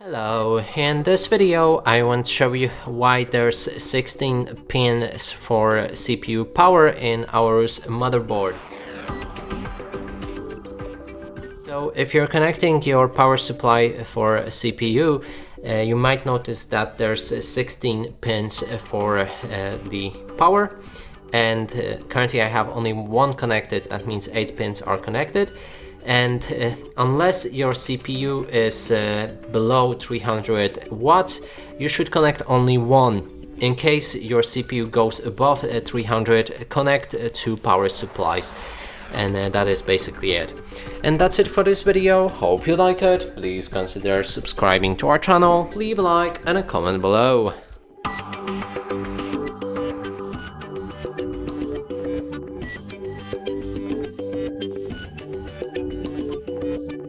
Hello, in this video I want to show you why there's 16 pins for CPU power in AORUS motherboard. So if you're connecting your power supply for a CPU, you might notice that there's 16 pins for the power, and currently I have only one connected. That means 8 pins are connected. And unless your CPU is below 300 watts, you should connect only one. In case your CPU goes above 300, connect to power supplies. And that is basically it. And that's it for this video. Hope you like it. Please consider subscribing to our channel, leave a like and a comment below.